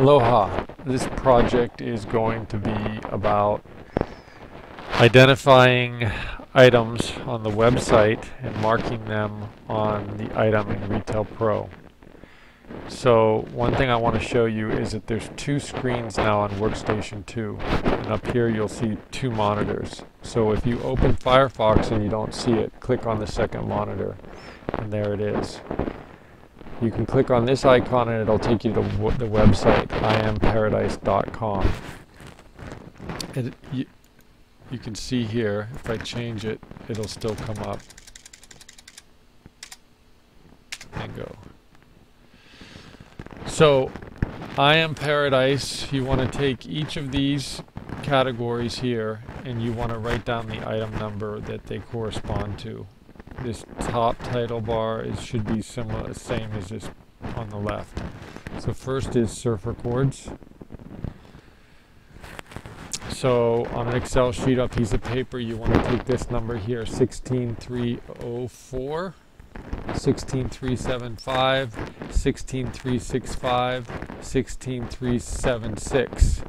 Aloha. This project is going to be about identifying items on the website and marking them on the item in Retail Pro. So one thing I want to show you is that there's two screens now on Workstation 2, and up here you'll see two monitors. So if you open Firefox and you don't see it, click on the second monitor, and there it is. You can click on this icon and it'll take you to the website, iamparadise.com. And you can see here, if I change it, it'll still come up. Bingo. So, I Am Paradise, you want to take each of these categories here and you want to write down the item number that they correspond to. This top title bar should be similar, same as this on the left. So first is surfer chords. So on an Excel sheet, a piece of paper, you want to take this number here, 16304, 16375, 16365, 16376.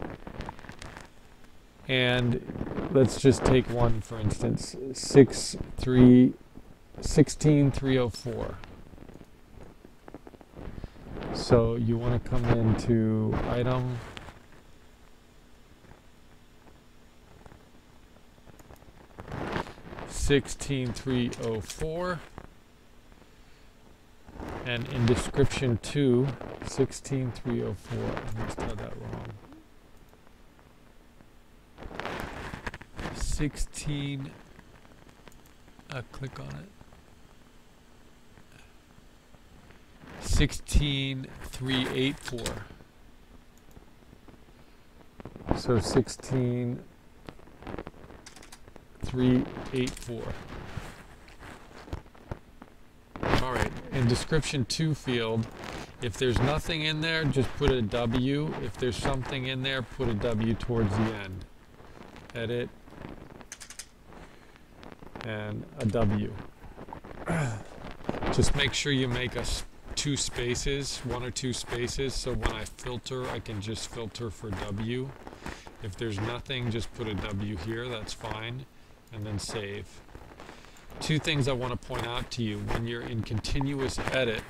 And let's just take one for instance, 16304. So you want to come into item, (16304), and in description 2, 16304. I must have that wrong. 16. Click on it. 16384. So 16384. All right. In description 2 field, if there's nothing in there, just put a W. If there's something in there, put a W towards the end. Edit. And a W. Just make sure you make two spaces, one or two spaces, so when I filter, I can just filter for W. If there's nothing, just put a W here, that's fine, and then save. Two things I want to point out to you. When you're in continuous edit,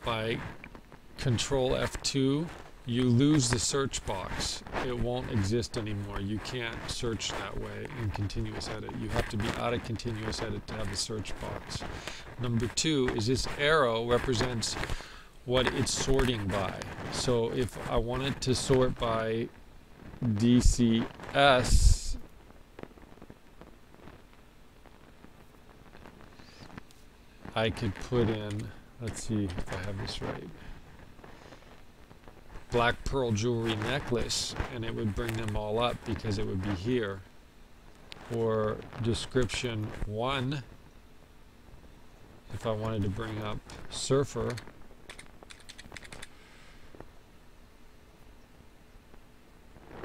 by Control F2, you lose the search box. It won't exist anymore. You can't search that way in continuous edit. You have to be out of continuous edit to have the search box. Number 2 is this arrow represents what it's sorting by. So if I wanted to sort by DCS, I could put in, let's see if I have this right, black pearl jewelry necklace, and it would bring them all up because it would be here. Or description 1, if I wanted to bring up surfer,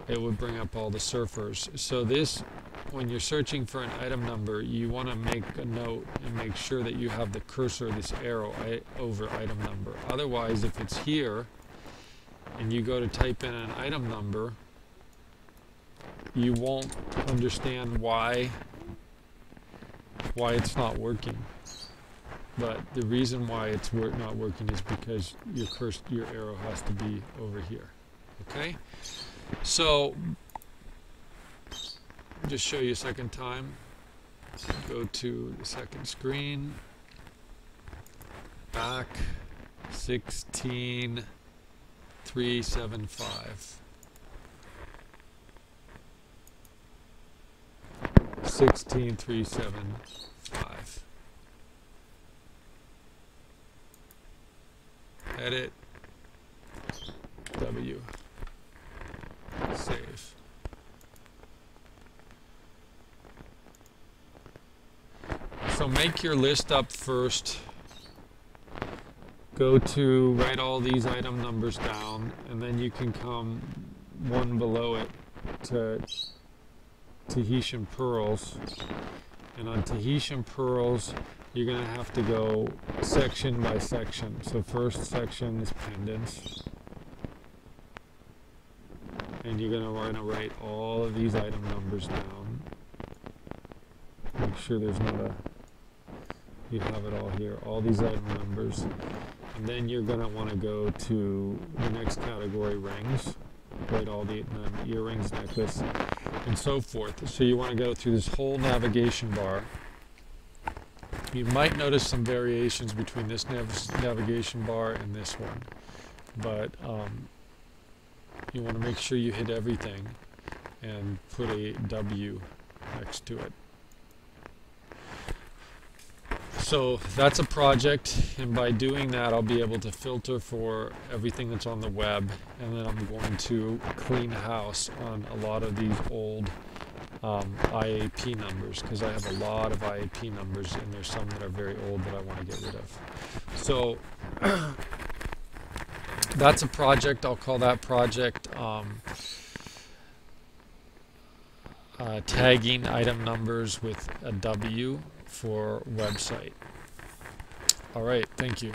it would bring up all the surfers. So this, when you're searching for an item number, you want to make a note and make sure that you have the cursor, this arrow, over item number. Otherwise, if it's here and you go to type in an item number, you won't understand why it's not working. But the reason why it's not working is because your arrow has to be over here. Okay? So, just show you a second time. Go to the second screen. Back. 16375. 16375. Edit. W. Save. So make your list up first. Go to write all these item numbers down, and then you can come one below it to Tahitian pearls. And on Tahitian pearls, you're going to have to go section by section. So first section is pendants. And you're going to want to write all of these item numbers down. Make sure there's not a, you have it all here, all these item numbers. And then you're going to want to go to the next category, rings. Write all the earrings, necklace, and so forth. So you want to go through this whole navigation bar. You might notice some variations between this navigation bar and this one, but you want to make sure you hit everything and put a W next to it. So that's a project, and by doing that I'll be able to filter for everything that's on the web, and then I'm going to clean house on a lot of these old IAP numbers, because I have a lot of IAP numbers and there's some that are very old that I want to get rid of. So that's a project. I'll call that project tagging item numbers with a W for website. All right, thank you.